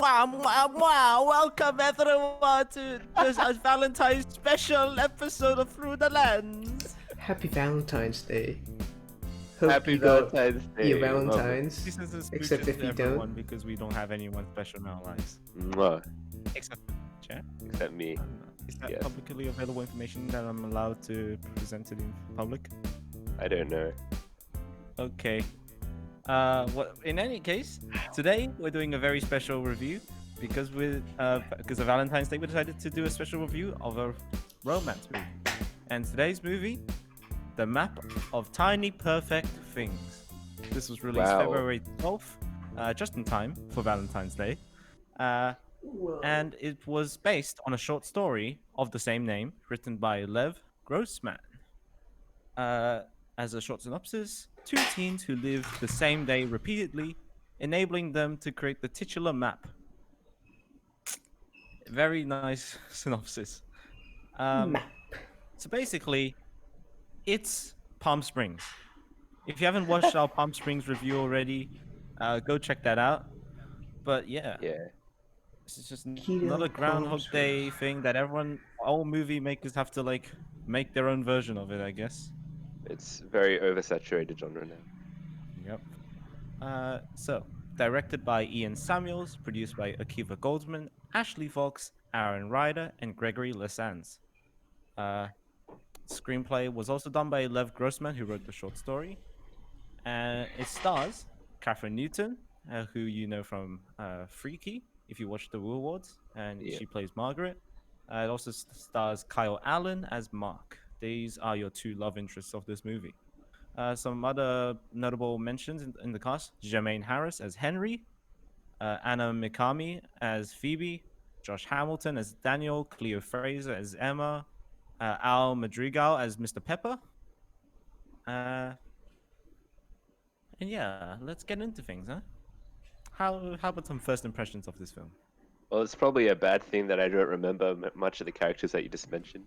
Welcome everyone to this Valentine's special episode of Through the Lens. Happy Valentine's Day. Hope Happy you got Valentine's Day. your Love it. Valentine's. This is a Except exclusive if to you everyone don't. because we don't have anyone special in our lives. Mwah. Except Chat. Except me. Is that Yes. publicly available information that I'm allowed to present to the public? I don't know. Okay. In any case, today we're doing a very special review because of Valentine's Day. We decided to do a special review of a romance movie, and today's movie, The Map of Tiny Perfect Things. This was released Wow. February 12th, just in time for Valentine's Day, and it was based on a short story of the same name, written by Lev Grossman. As a short synopsis, two teens who live the same day repeatedly, enabling them to create the titular map. Very nice synopsis. So basically, it's Palm Springs. If you haven't watched our Palm Springs review already, go check that out. But yeah, Yeah. this is just Keto another Groundhog Palm Day thing that all movie makers have to make their own version of it, I guess. It's very oversaturated genre now. Yep. So, directed by Ian Samuels, produced by Akiva Goldsman, Ashley Fox, Aaron Ryder, and Gregory Lesans. Screenplay was also done by Lev Grossman, who wrote the short story. And it stars Catherine Newton, who you know from Freaky, if you watch the UwU Awards, and Yeah. she plays Margaret. It also stars Kyle Allen as Mark. These are your two love interests of this movie. Some other notable mentions in the cast: Jermaine Harris as Henry, Anna Mikami as Phoebe, Josh Hamilton as Daniel, Cleo Fraser as Emma, Al Madrigal as Mr. Pepper. And yeah, let's get into things, huh? How about some first impressions of this film? Well, it's probably a bad thing that I don't remember much of the characters that you just mentioned,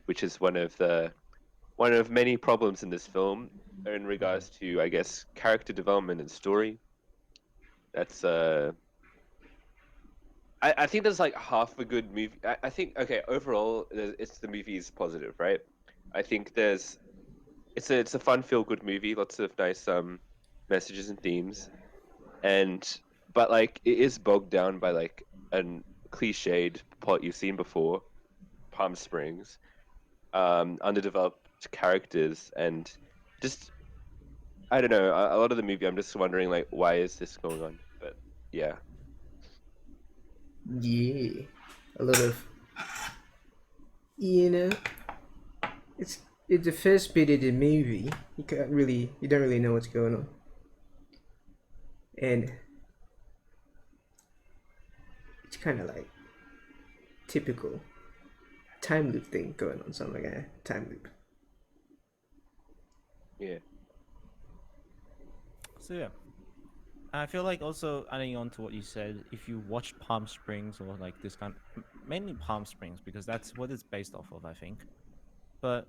which is one of many problems in this film in regards to, I guess, character development and story. That's I think there's like half a good movie. I think overall it's the movie is positive, right? I think it's a fun feel good movie, lots of nice messages and themes, but like it is bogged down by like an cliched plot you've seen before, Palm Springs, underdeveloped characters, and just I don't know. A lot of the movie, I'm just wondering like why is this going on? But yeah. Yeah. A lot of it's the first bit of the movie. You don't really know what's going on. And it's kinda like typical time loop thing going on, something like a time loop. Yeah. So yeah, I feel like also adding on to what you said, if you watch Palm Springs or like this kind, mainly Palm Springs because that's what it's based off of, I think. But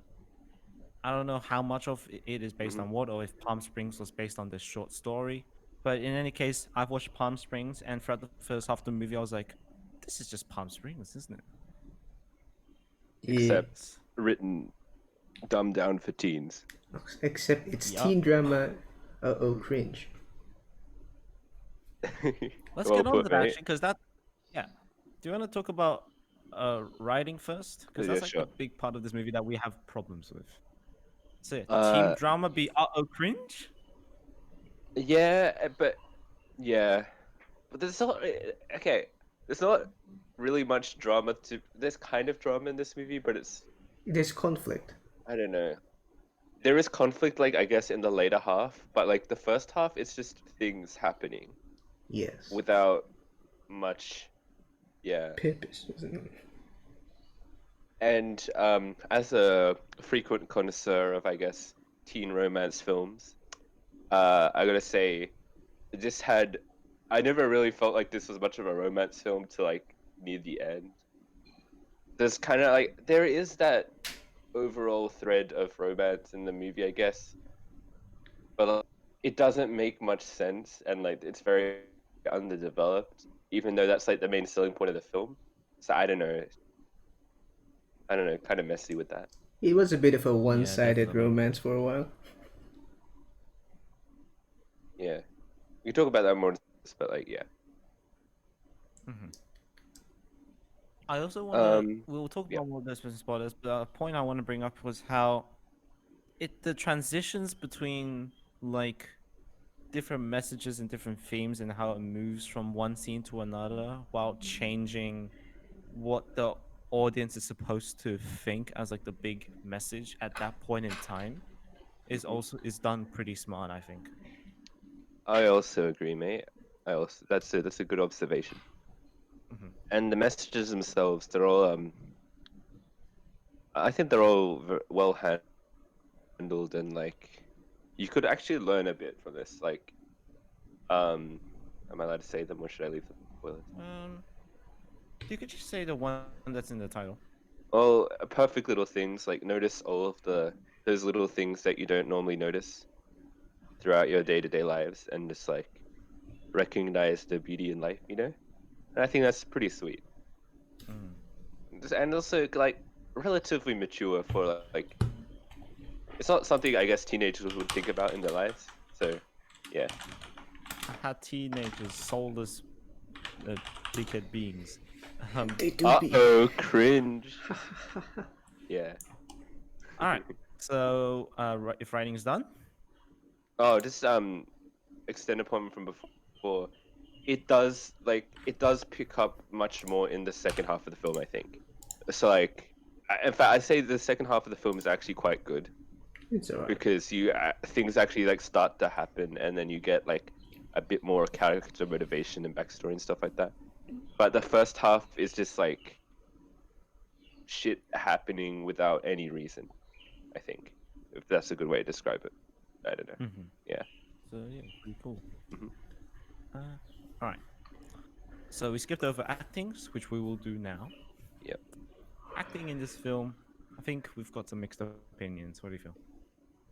I don't know how much of it is based on what, or if Palm Springs was based on this short story. But in any case, I've watched Palm Springs, and throughout the first half of the movie, I was like, "This is just Palm Springs, isn't it?" Yeah. Except written dumbed down for teens. Except it's Yup. teen drama. Cringe. Let's Well get on put, to that mate. actually, because yeah. Do you want to talk about writing first? Because that's Yeah, like sure. a big part of this movie that we have problems with. So Uh, teen drama be cringe? Yeah, but there's not okay. There's not really much drama to. There's kind of drama in this movie, but There's conflict. I don't know. There is conflict, like I guess, in the later half, but like the first half, it's just things happening Yes. without much, yeah. Purpose, isn't it? And as a frequent connoisseur of, I guess, teen romance films, I gotta say, this had. I never really felt like this was much of a romance film to like near the end. There's kind of like there is that overall thread of romance in the movie, I guess, but it doesn't make much sense, and like it's very underdeveloped. even though that's like the main selling point of the film. So I don't know. I don't know. Kind of messy with that. It was a bit of a Yeah, one-sided definitely. romance for a while. Yeah, we can talk about that more, but like, yeah. Hmm. I also want to. Um, We'll talk yeah. about more of this with spoilers, but a point I want to bring up was how the transitions between like different messages and different themes and how it moves from one scene to another while changing what the audience is supposed to think as like the big message at that point in time Mhm. is done pretty smart, I think. I also agree, mate. I also that's a good observation. Hmm. And the messages themselves, they're all I think they're all well handled, and like you could actually learn a bit from this. Like, um, am I allowed to say them, or should I leave the spoilers? Um, you could just say the one that's in the title. Well, perfect little things. Like notice all of those little things that you don't normally notice throughout your day-to-day lives, and just like recognize the beauty in life. And I think that's pretty sweet. Mm. And also like relatively mature for like it's not something I guess teenagers would think about in their lives. So, yeah. How teenagers, soulless, uh, dickhead beings. Um, They do be. Uh-oh, cringe. Yeah. all right. So, if writing is done, Oh, just extend upon from before. It does pick up much more in the second half of the film, I think. So like, in fact, I'd say the second half of the film is actually quite good It's alright. because you things actually like start to happen, and then you get like a bit more character motivation and backstory and stuff like that. But the first half is just like shit happening without any reason, I think. If that's a good way to describe it. I don't know. hmm, Yeah. so yeah, pretty cool. Hmm. All right. So we skipped over actings, which we will do now. Yep. Acting in this film, I think we've got some mixed opinions. What do you feel?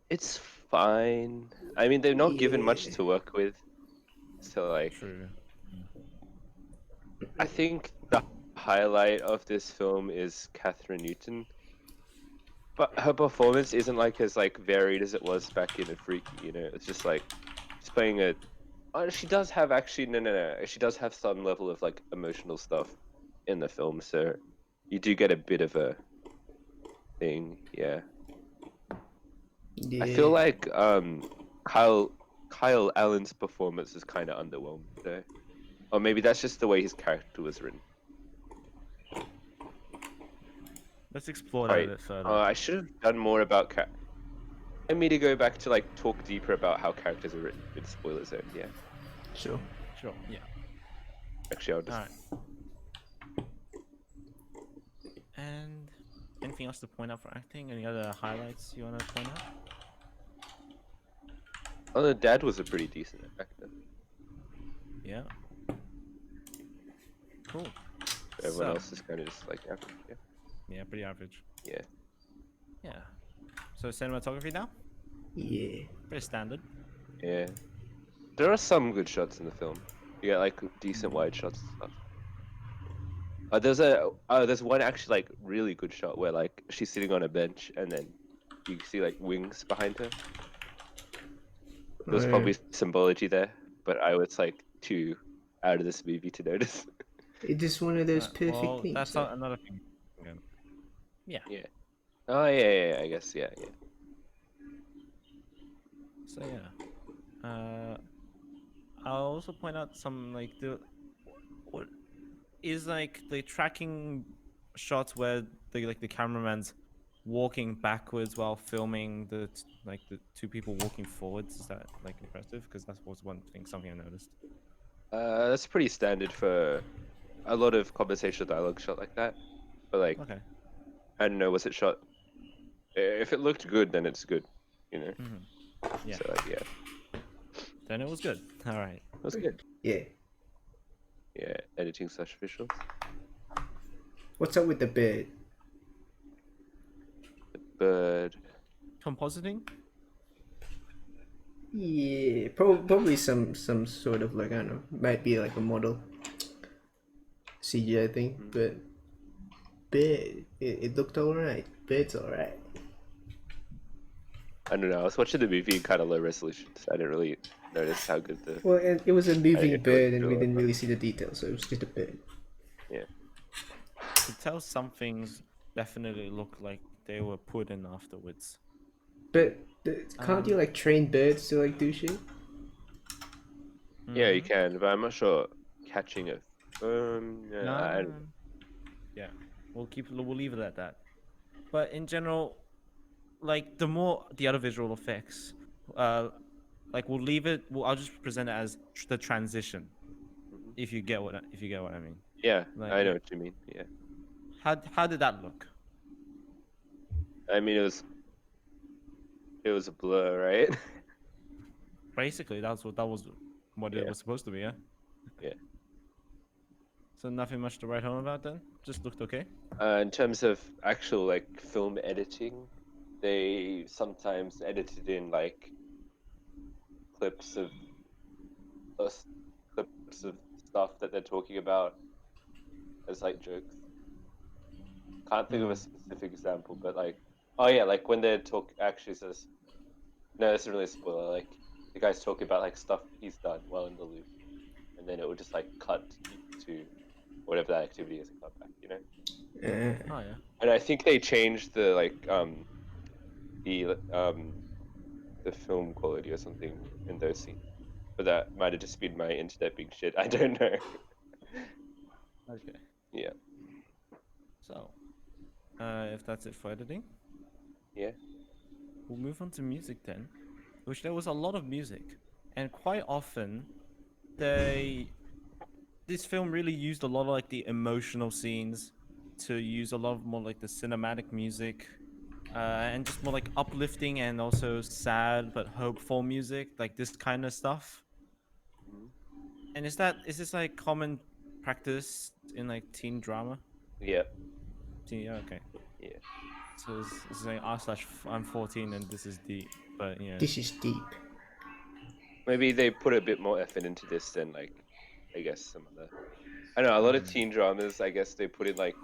It's fine. I mean, they're not given much Yeah. to work with. So like True. I think the highlight of this film is Catherine Newton. But her performance isn't like as like varied as it was back in A Freaky. It's just like she's playing a she does have actually no. She does have some level of like emotional stuff in the film, so you do get a bit of a thing, yeah. I feel Yeah. like Kyle Kyle Allen's performance is kind of underwhelming though, or maybe that's just the way his character was written. Let's explore that a Sorry, bit further. I should have done more about Let me to go back to like talk deeper about how characters are written in spoiler zone. Yeah, Sure. Sure. Yeah. actually, I'll All just. right. And anything else to point out for acting? Any other highlights you want to point out? Oh, the dad was a pretty decent actor. Yeah. Cool. Everyone So else is kind of just like average. Yeah, yeah, pretty average. yeah, Yeah. So cinematography now, Yeah. pretty standard. yeah. There are some good shots in the film. You get like decent wide shots and stuff. There's one actually like really good shot where like she's sitting on a bench and then you see like wings behind her. There's Uh, probably symbology there, but I was like too out of this movie to notice. it's just one of those perfect Well, things, that's though. another thing. Again. Yeah. Yeah. Oh yeah, I guess yeah. So yeah. I'll also point out some like the what is like the tracking shots where the cameraman's walking backwards while filming like the two people walking forwards. Is that like impressive? Because that was one thing something I noticed. That's pretty standard for a lot of conversational dialogue shot like that. But like, Okay. I don't know, was it shot? If it looked good, then it's good. You know. Hmm. Yeah. So like, yeah, Then it was good. All right. it was good. Yeah. Yeah, editing slash visuals. What's up with the bird? But Compositing. Yeah, probably some sort of like I don't know, might be like a model. CGI thing, Mm. but it looked alright. Bird's alright. I don't know. I was watching the movie in kind of low resolution, so I didn't really notice how good the Well, it was a moving animation was bird, and we visual. didn't really see the details, so it was just a bird. Yeah. You could tell some things definitely look like they were put in afterwards. But can't you Um, like train birds to like do shit? Yeah, you mm-hmm. can, but I'm not sure catching a. No, I no, don't no. Yeah, we'll leave it at that. But in general, like the more the other visual effects, uh, like we'll leave it. I'll just present it as the transition. Mhm. If you get what I mean. Yeah, Like, I know what you mean. Yeah, how did that look? I mean it was a blur, right? Basically, that was what it Yeah, was supposed to be. Yeah. yeah. So nothing much to write home about then. Just looked okay. In terms of actual like film editing, they sometimes edited in like clips of us clips of stuff that they're talking about as like jokes. Can't think of a Mm. specific example, but like, oh yeah, like when they talk actually says, no, this is really a spoiler. Like the guy's talking about like stuff he's done while in the loop, and then it would just like cut to whatever that activity is and cut back, you know. Uh, Oh yeah. And I think they changed the like the um the film quality or something in those scenes, but that might have just been my internet being shit. I don't know. Okay. Yeah, So, if that's it for editing, yeah. we'll move on to music then, which there was a lot of music, and quite often they this film really used a lot of like the emotional scenes to use a lot of more like the cinematic music, and just more like uplifting and also sad but hopeful music, like this kind of stuff. Mhm. And is this like common practice in like teen drama? Yeah, Teen, yeah, okay. yeah. So it's like I'm 14 and this is deep, but yeah. this is deep. Maybe they put a bit more effort into this than like I guess some other. I don't know. A lot of Mm. teen dramas, I guess they put in like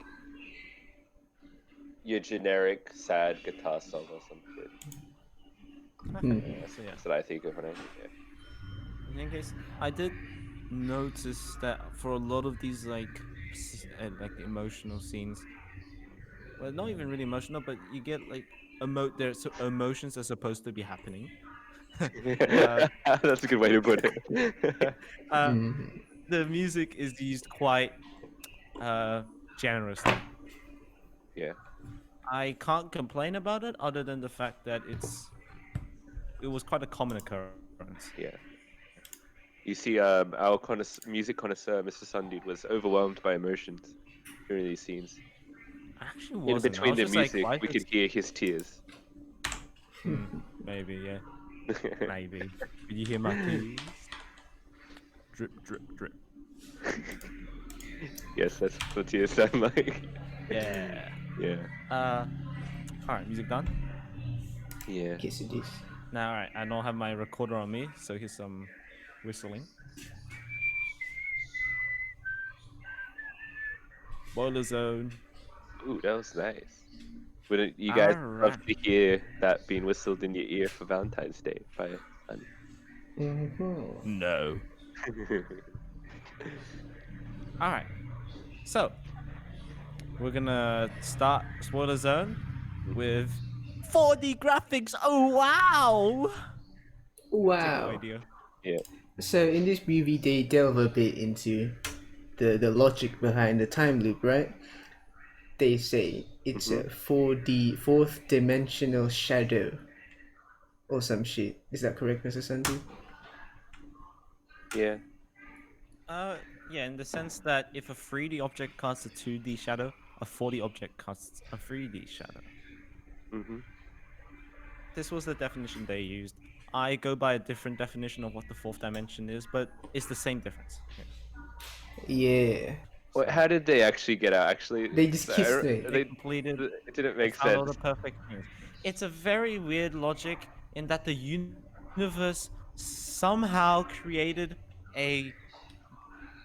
your generic sad guitar song or some shit. Okay. Hmm. So yeah. That's what I think of when I yeah. In any case, I did notice that for a lot of these like the emotional scenes, well, not even really emotional, but you get like there's emotions are supposed to be happening. uh, That's a good way to put it. uh, Mm. the music is used quite uh generously. Yeah, I can't complain about it, other than the fact that it was quite a common occurrence. yeah. You see, our music connoisseur, Mr. Sundude, was overwhelmed by emotions during these scenes. I actually In wasn't. I between was the just like, music, why we is could hear his tears. maybe yeah, maybe. Did you hear my tears? Drip, drip, drip. Yes, that's what tears sound like. Yeah. Yeah, Uh, all right, music done. yeah. Yes, it is. Now, all right, I don't have my recorder on me, so here's some whistling. Spoiler zone. Ooh, that was nice. Wouldn't you All guys love right. to hear that being whistled in your ear for Valentine's Day by Sunny? Mm-hmm. No. All right. So we're gonna start spoiler zone Mhm. with 4D graphics. Oh wow! Take it away, Wow. Dio. Yeah. So in this movie, they delve a bit into the logic behind the time loop, right? They say it's Hmm. a 4D, fourth dimensional shadow or some shit. Is that correct, Mr. Sandy? Yeah. Yeah, in the sense that if a 3D object casts a 2D shadow, a 4D object casts a 3D shadow. Hmm. This was the definition they used. I go by a different definition of what the fourth dimension is, but it's the same difference. Yeah. Yeah. What? So How did they actually get out? Actually, They just kissed me. they completed. it didn't They make found all sense. the perfect things. It's a very weird logic in that the universe somehow created a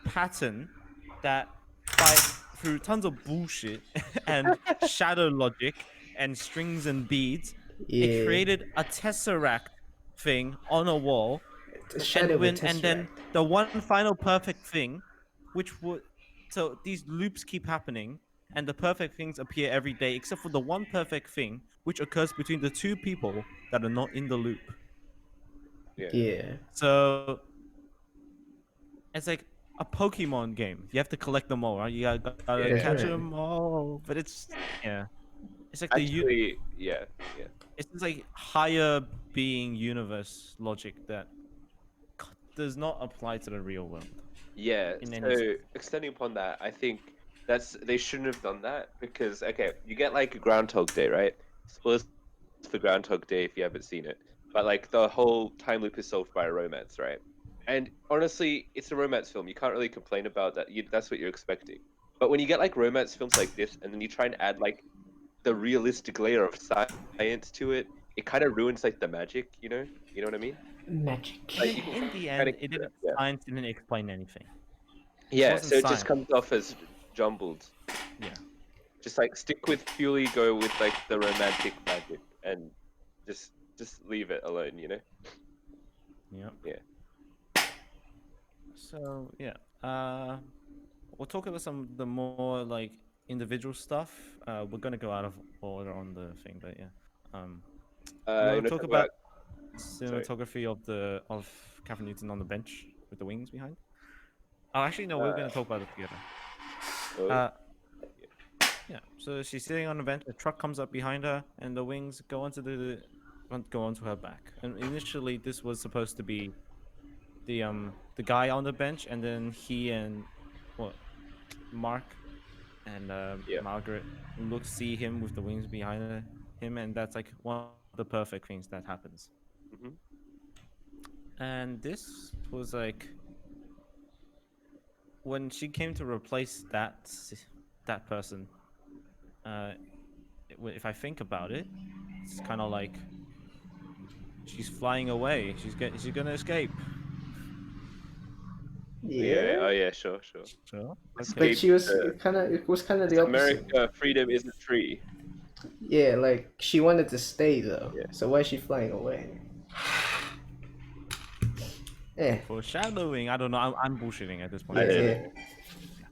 pattern that by through tons of bullshit and shadow logic and strings and beads, it Yeah, created a tesseract thing on a wall, the shadow of a and tesseract. then the one final perfect thing, which would so these loops keep happening, and the perfect things appear every day, except for the one perfect thing, which occurs between the two people that are not in the loop. Yeah. Yeah, So it's like a Pokemon game. You have to collect them all, right? You gotta that's Yeah. catch right. them all. But it's yeah, it's like Actually, yeah. Yeah. it's just like higher being universe logic that does not apply to the real world Yeah. in any So sense. extending upon that, I think they shouldn't have done that because okay, you get like Groundhog Day, right? Spoilers for Groundhog Day if you haven't seen it. But like the whole time loop is solved by a romance, right? And honestly, it's a romance film. You can't really complain about that. That's what you're expecting. But when you get like romance films like this, and then you try and add like the realistic layer of science to it, it kind of ruins like the magic. You know what I mean? Magic. And Like then you can in the kind end, of it didn't yeah. science didn't explain anything. It Yeah, wasn't so it just science. comes off as jumbled. Yeah. Just like stick with purely go with like the romantic magic and just leave it alone, you know? Yeah. Yeah. So yeah. We'll talk about some of the more like individual stuff. We're gonna go out of order on the thing, but yeah. Um, you You want know, to talk talk about about sorry. cinematography of Catherine Newton on the bench with the wings behind? Oh, actually, no. We're Uh, gonna talk about it together. oh, Uh, yeah. yeah. So she's sitting on the bench. A truck comes up behind her, and the wings go onto her back. And initially, this was supposed to be the guy on the bench, and then he and what Mark and Yeah. Margaret see him with the wings behind him, and that's like one of the perfect things that happens. Hmm. And this was like when she came to replace that person. Uh, if I think about it, it's kind of like she's flying away. She's gonna escape. Yeah. Yeah, Oh yeah, sure, sure. Sure. but Okay. Escape she was the kind of. It was kind of the 'cause opposite. America freedom isn't free. Yeah, like she wanted to stay though. Yeah. So why is she flying away? Eh, Foreshadowing. I don't know. I'm bullshitting at this point. I yeah, But don't yeah. yeah.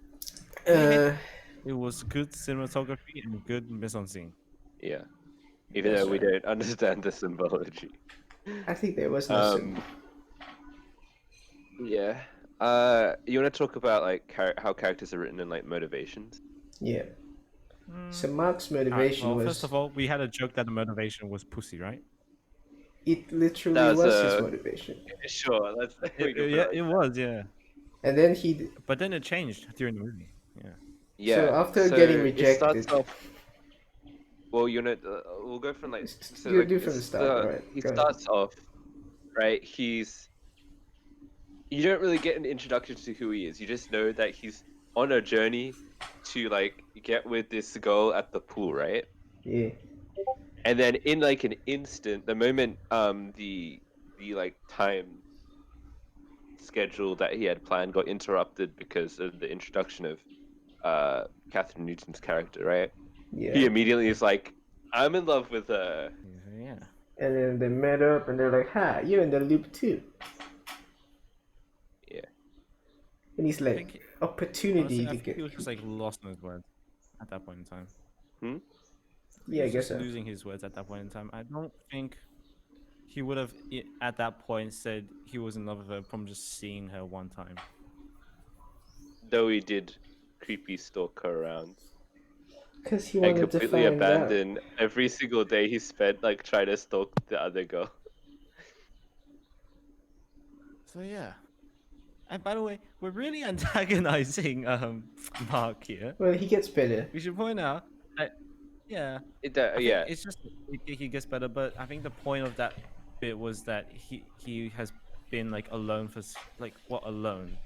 know. Anyway, Uh, it was good cinematography and good mise en scene. Yeah. Even though that's we right. don't understand the symbology. I think there was no symbol. Um yeah. You want to talk about like how characters are written and like motivations? Yeah. Mm. So Mark's All right. motivation Well, first was of all, we had a joke that the motivation was pussy, right? it literally That was was his a motivation. sure. Let's we can put it Yeah, like it that. was. Yeah, And then he but then it changed during the movie. Yeah. so Yeah. after getting So it starts rejected, off. Well, we'll go from like so you like do from the start, alright. he Go ahead. starts off right. You don't really get an introduction to who he is. You just know that he's on a journey to like get with this girl at the pool, right? Yeah. And then in like an instant, the moment the like time schedule that he had planned got interrupted because of the introduction of Catherine Newton's character, right? He Yeah. immediately is like, I'm in love with her. Yeah. And then they met up and they're like, "Ha, you're in the loop too." Yeah. And he's I like, think "Opportunity honestly, I to think he get." was just like lost in his words at that point in time. Hmm? He Yeah, I was guess just so. losing his words at that point in time. I don't think he would have at that point said he was in love with her from just seeing her one time. Though he did creepy stalk her around Because he and wanted to completely find out. abandon every single day he spent like trying to stalk the other girl. So yeah. And by the way, we're really antagonizing Mark here. Well, he gets better. We should point out that yeah, I think Yeah, it's just he gets better, but I think the point of that bit was that he has been like alone for like what alone,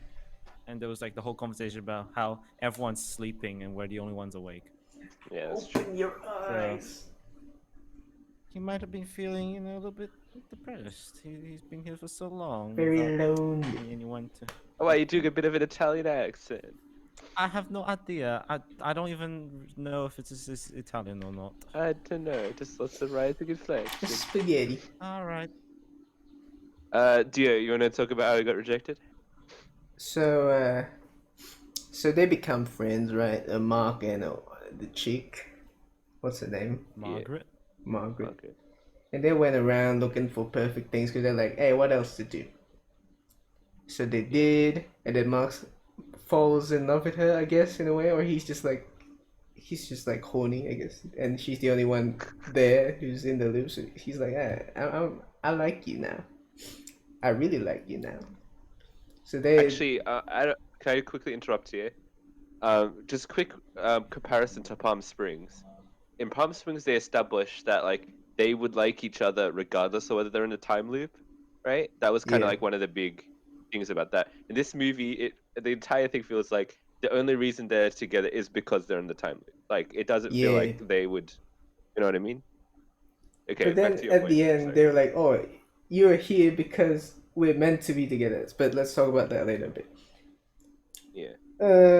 and there was like the whole conversation about how everyone's sleeping and we're the only ones awake. yeah, that's true. Open your So eyes. he might have been feeling a little bit depressed. He's been here for so long Very without lonely. anyone to. Oh, wow, you doing a bit of an Italian accent. I have no idea. I don't even know if it's Italian or not. I don't know. Just lots of rising inflection. Spaghetti. All right. Dio, you want to talk about how he got rejected? So, so they become friends, right? Mark and the chick. What's her name? Yeah. Margaret. Margaret. Okay. And they went around looking for perfect things because they're like, hey, what else to do? So they Yeah. did, and then Mark falls in love with her, I guess, in a way, or he's just like horny, I guess, and she's the only one there who's in the loop. So he's like, I like you now. I really like you now. So they, Actually, can I quickly interrupt here? Just quick comparison to Palm Springs. In Palm Springs, they established that like they would like each other regardless of whether they're in a time loop, right? That was kind of yeah, like one of the big things about that. In this movie, the entire thing feels like the only reason they're together is because they're in the time loop. Like it doesn't feel yeah. like they would, you know what I mean? Okay, But back then to your at point. the end, Sorry. they're like, oh, you're here because we're meant to be together. But let's talk about that later a bit. Yeah,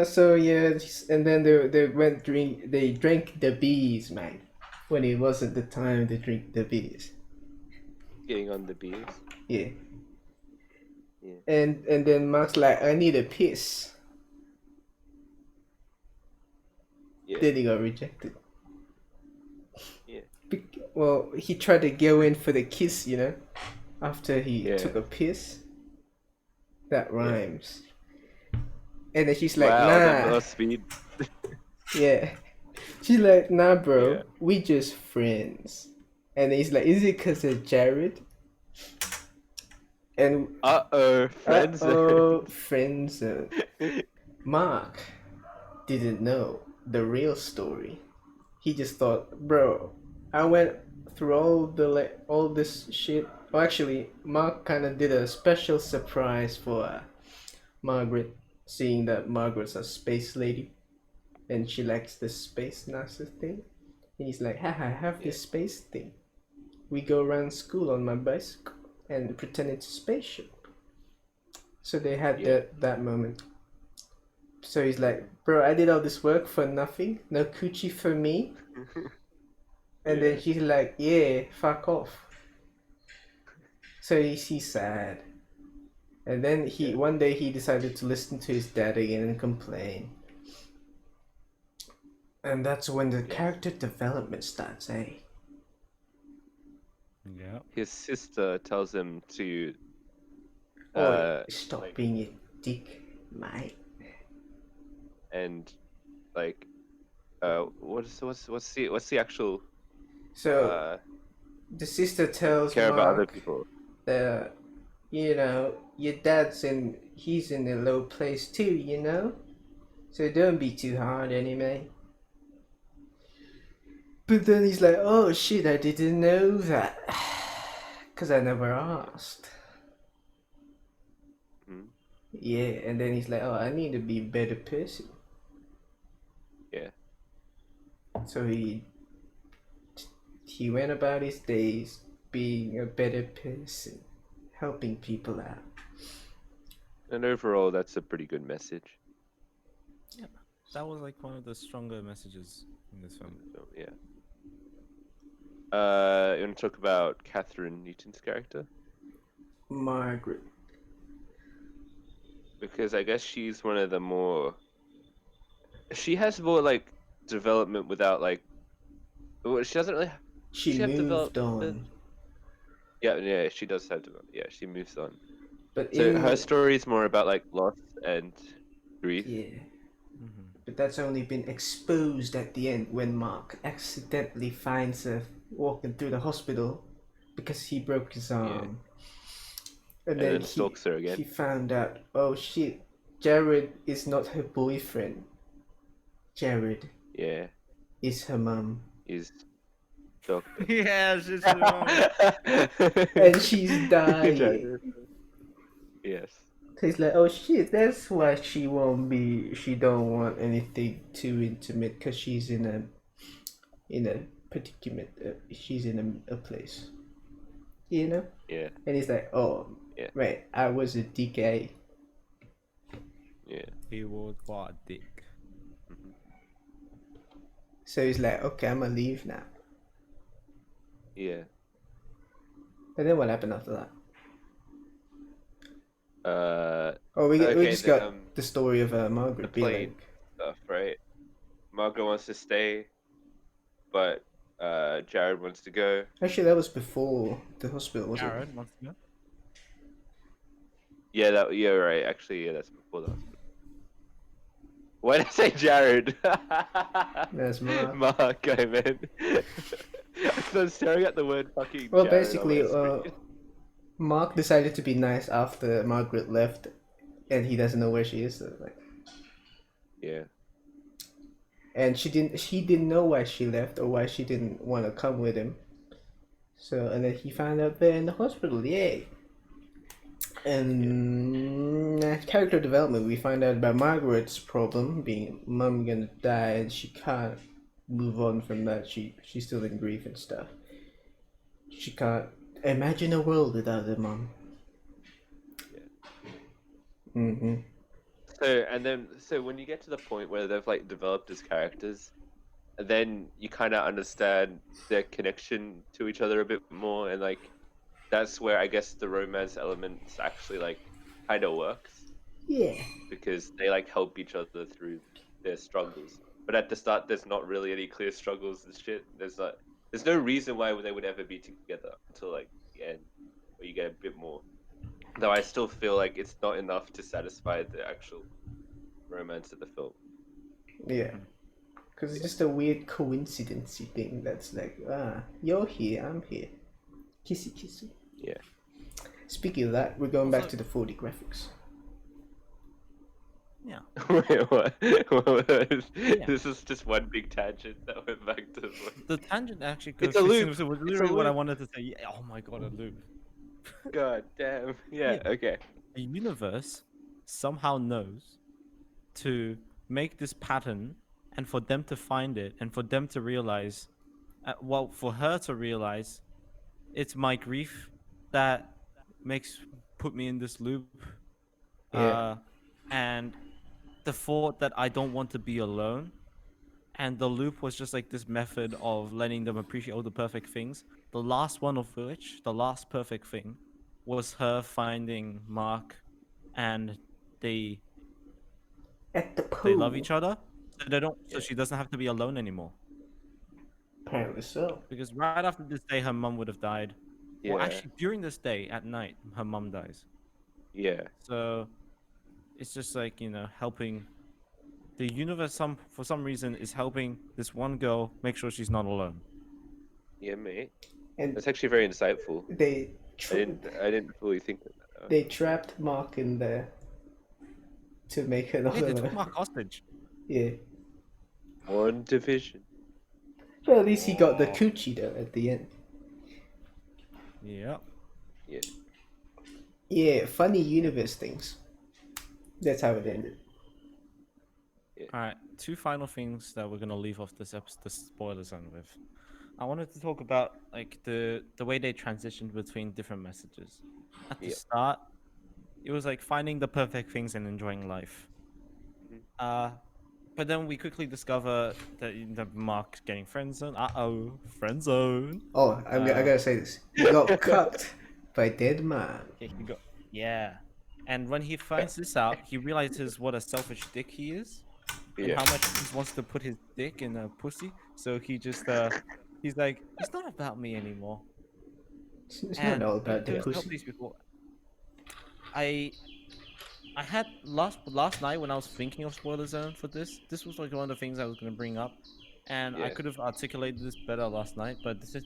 So yeah, and then they drank the bees, man, when it wasn't the time to drink the bees. getting on the beers. Yeah, Yeah, and then Mark's like, I need a piss. yeah, Then he got rejected. yeah, Well, he tried to go in for the kiss, after he yeah, took a piss. That yeah. rhymes. And then she's like, Wow, that nah, must be. yeah. She's like, nah, bro, Yeah. we just friends. And he's like, is it because of Jared? And Friend zone. friends. Mark didn't know the real story. He just thought, bro, I went through all this shit. Well, actually, Mark kind of did a special surprise for Margaret, seeing that Margaret's a space lady and she likes the space NASA thing. And he's like, haha, I have Yeah, this space thing. We go around school on my bicycle and pretend it's a spaceship. So they had yeah. that moment. So he's like, bro, I did all this work for nothing. No coochie for me. And then Yeah, she's like, yeah, fuck off. So he's sad. And then yeah, one day he decided to listen to his dad again and complain. And that's when the yes. character development starts, eh? Yeah. His sister tells him to, Oi, stop like, being a dick, mate. and like, what's the actual, So uh, the sister like tells care about other Mark people? that, your he's in a low place too. So don't be too hard anyway. But then he's like, oh shit, I didn't know that. Because I never Yeah. asked. Hmm. Yeah, and then he's like, oh, I need to be a better person. Yeah. So he went about his days being a better person, helping people out. And overall, that's a pretty good message. Yeah. That was like one of the stronger messages in this film. So yeah. You want to talk about Catherine Newton's character? Margaret. Because I guess she's one of the more. She has more like development without like. Well, she doesn't really. She Does she have moved development? on. Yeah, yeah, she does have development. Yeah, she moves on. But So her in story is more about like loss and grief. Yeah, Mm-hmm. but that's only been exposed at the end when Mark accidentally finds her walking through the hospital because he broke his Yeah, arm. And and then then stalks her he again. found out, oh shit, Jared is not her boyfriend. Jared Yeah, is her mum. is doctor. Yes, it's your mom. And she's dying. Jared. Yes. So he's like, oh shit, that's why she don't want anything too intimate because in a predicament. She's in a place, you know? Yeah. And he's like, oh, Yeah. right, I was a DK. Yeah. He was what a dick. So he's like, okay, I'm gonna leave now. Yeah. And then what happened after that? Uh, Oh, we okay, just got the story of the Margaret being plane like, stuff, right? Margot wants to stay, but Jared wants to go. actually, that was before the hospital, wasn't it? Jared wants to go. Yeah, yeah, right. Actually, yeah, that's before the hospital. Why did I say Jared? That's Mark. Mark, I meant. I'm staring at the word fucking Well, Jared on basically, my screen. Mark decided to be nice after Margaret left, and he doesn't know where she is. So, like, Yeah, and she didn't know why she left or why she didn't want to come with him. So, and then he found out there in the hospital. Yay! yeah, And character development, we find out about Margaret's problem being mom gonna die and she can't move on from that. She's still in grief and stuff. She can't imagine a world without her mom. yeah. Mm-hmm. So when you get to the point where they've like developed as characters, then you kind of understand their connection to each other a bit more, and like that's where I guess the romance elements actually like kind of works Yeah. because they like help each other through their struggles. But at the start, there's not really any clear struggles and shit. There's no reason why they would ever be together until like the end, where you get a bit more. Though I still feel like it's not enough to satisfy the actual romance of the film. Yeah. Because it's just a weird coincidency thing that's like, you're here, I'm here. Kissy kissy. Yeah. Speaking of that, we're going back Also, to the 4D graphics. yeah, Wait, what? yeah. This is just one big tangent that went back to. The tangent actually It's goes a fits loop. into was It's a literally what I loop. wanted to say. Yeah, oh my god, a loop. God damn. Yeah. Yeah, Okay. the universe somehow knows to make this pattern, and for them to find it, and for them to realize, well, for her to realize, it's my grief that makes put me in this loop, Yeah. uh, and the thought that I don't want to be alone. And the loop was just like this method of letting them appreciate all the perfect things. The last one of which, the last perfect thing, was her finding Mark, and they At the they love pool. each other. So they don't. So Yeah. she doesn't have to be alone anymore. Apparently so. Because right after this day, her mum would have died. Or Yeah. actually, during this day at night, her mum dies. Yeah. So it's just like helping the universe. For some reason is helping this one girl make sure she's not alone. Yeah, mate. And That's actually very insightful. they I didn't. I didn't fully think of that. they trapped Mark in there to make her not Yeah, they took alone. Mark hostage. Yeah. One division. But at least he got the coochie though at the end. Yeah. Yeah. Yeah, funny universe things. That's how it ended. All right, two final things that we're gonna leave off this episode, the spoiler zone with. I wanted to talk about like the way they transitioned between different messages. At the Yeah. start, it was like finding the perfect things and enjoying life. Mhm. Uh, but then we quickly discover that the Mark getting friend zone. Friend zone. Oh, I gotta say this. He got cucked by dead man. Yeah, he got yeah. And when he finds this out, he realizes what a selfish dick he is, and Yeah. how much he wants to put his dick in a pussy. So he just he's like, it's not about me anymore. It's not And all he about the goes to help pussy. these people. I I had last night when I was thinking of spoiler zone for this. This was like one of the things I was gonna bring up, and I Yeah. could have articulated this better last night. But this is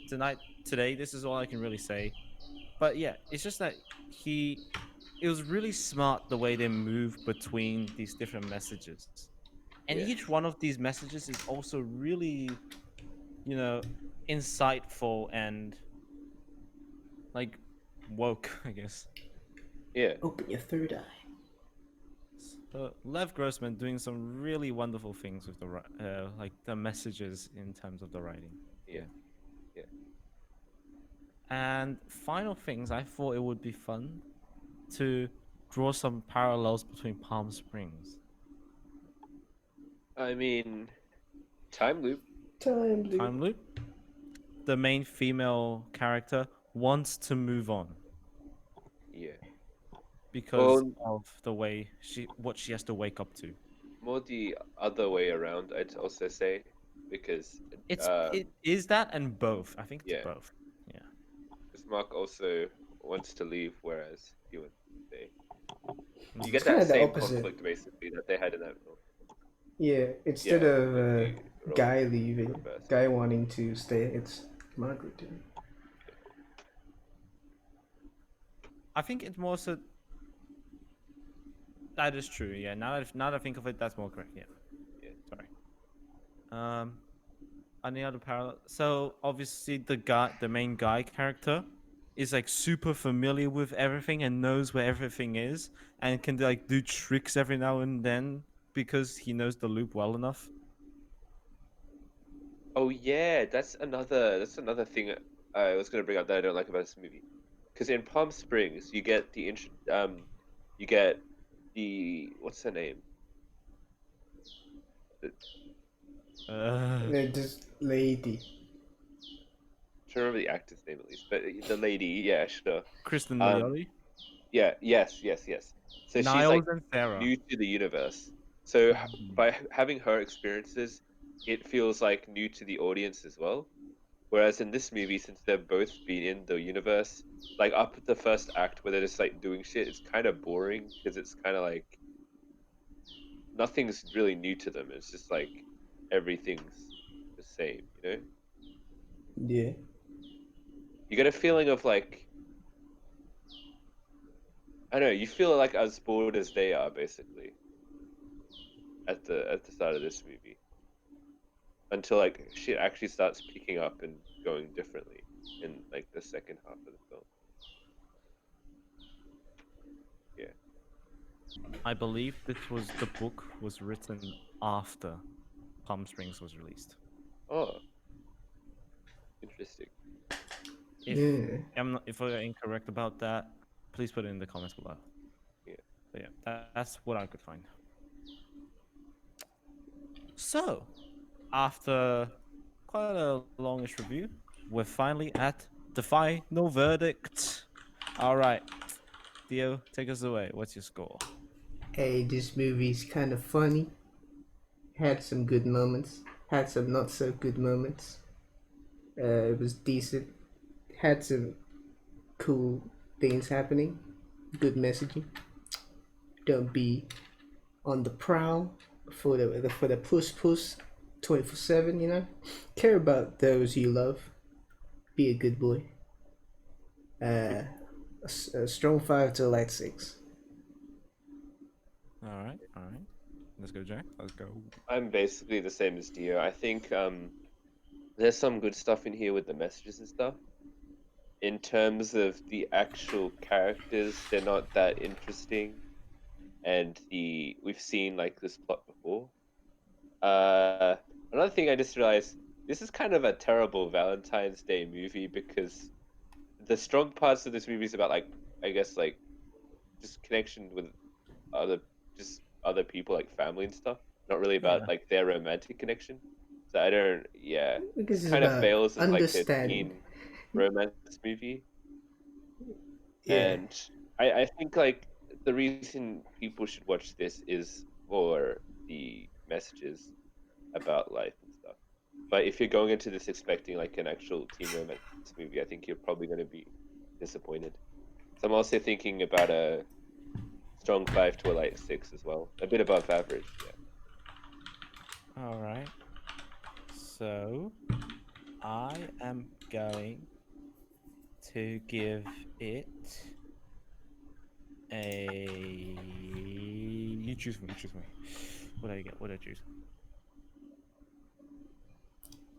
today. This is all I can really say. But yeah, it's just that it was really smart the way they move between these different messages. And Yeah. each one of these messages is also really, you know, insightful and like woke, I guess. Yeah. Open your third eye. So Lev Grossman doing some really wonderful things with like the messages in terms of the writing. Yeah. Yeah. And final things, I thought it would be fun to draw some parallels between Palm Springs. I mean, time loop. Time loop. Time loop. The main female character wants to move on Yeah. because Well, of the way what she has to wake up to. more the other way around, I'd also say, because It is that and both. I think it's yeah, both. Yeah. because Mark also wants to leave, whereas he wants to stay. You It's get Hmm. kind that of the same opposite. conflict basically that they had in that film. Yeah, instead Yeah, of with the role guy leaving, reverse. guy wanting to stay, it's Margaret doing. I think it's more so that is true. Yeah. Now that I think of it, that's more correct. Yeah. Yeah. Sorry. Um. Any other parallel? So obviously the main guy character, is like super familiar with everything and knows where everything is and can like do tricks every now and then because he knows the loop well enough. Oh yeah, that's another thing I was gonna bring up that I don't like about this movie. Because in Palm Springs, you get you get the what's her name? The, Uh, This lady. I don't remember the actor's name at least, but the lady, yeah, sure. Kristen Um, Milioti, yeah, yes. So she's like Niles, and Sarah. new to the universe. So Mhm. by having her experiences, it feels like new to the audience as well. Whereas in this movie, since they've both been in the universe, like up at the first act where they're just like doing shit, it's kind of boring because it's kind of like nothing's really new to them. It's just like everything's the same, you know? Yeah. You get a feeling of like, I don't know, you feel like as bored as they are basically at the start of this movie until like shit actually starts picking up and going differently in like the second half of the film. Yeah. I believe the book was written after Palm Springs was released. Oh, interesting. If Yeah. if we're incorrect about that, please put it in the comments below. Yeah. But yeah, that's what I could find. So, after quite a longish review, we're finally at the final verdict. All right, Theo, take us away. What's your score? Hey, this movie's kind of funny. Had some good moments. Had some not so good moments. It was decent. Had some cool things happening. Good messaging. Don't be on the prowl for the push 24/7. You know, care about those you love. Be a good boy. A strong five to a light six. All right. Let's go, Jack. Let's go. I'm basically the same as Dio. I think there's some good stuff in here with the messages and stuff. In terms of the actual characters, they're not that interesting, and the we've seen like this plot before. Uh, Another thing I just realized this is kind of a terrible Valentine's Day movie because the strong parts of this movie is about like I guess like just connection with other just other people like family and stuff. Not really about Yeah. like their romantic connection. So I don't yeah. This This is kind of about fails as like a understanding. teen romance movie. Yeah, And I think like the reason people should watch this is for the messages about life and stuff. But if you're going into this expecting like an actual teen romance movie, I think you're probably going to be disappointed. So I'm also thinking about a strong five to a light six as well, a bit above average. Yeah. All right. So, I am going to give it a. You choose me. You choose me. What do I get? What do I choose?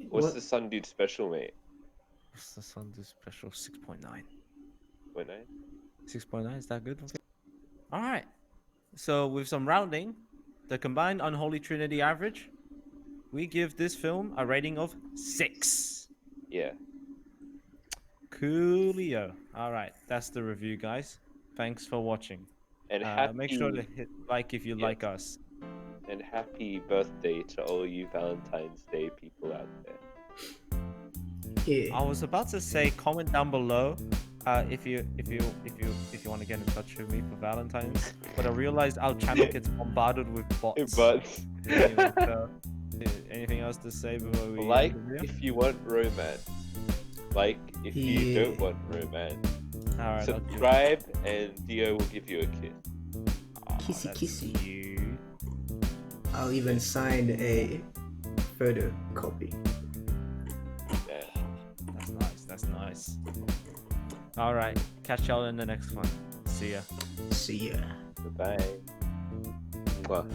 What's what? the Sun Dude special, mate? What's the Sunday special? 6.9. 0.9? 6.9. Is that good? All right. So, with some rounding, the combined unholy trinity average, we give this film a rating of 6. Yeah. Coolio. All right. That's the review, guys. Thanks for watching. And Make sure to happy, hit like if you yes. like us. and happy birthday to all you Valentine's Day people out there. Yeah. I was about to say comment down below if you want to get in touch with me for Valentine's, but I realized our channel gets bombarded with bots. But Anyway, so, anything else to say before we like end the video? if you want romance, like if you Yeah. don't want romance, All right, subscribe and Dio will give you a kiss. Kissy, that's kissy. cute. I'll even sign a photocopy. Yeah. That's nice. That's nice. All right, catch y'all in the next one. See ya. See ya. Goodbye. Mwah.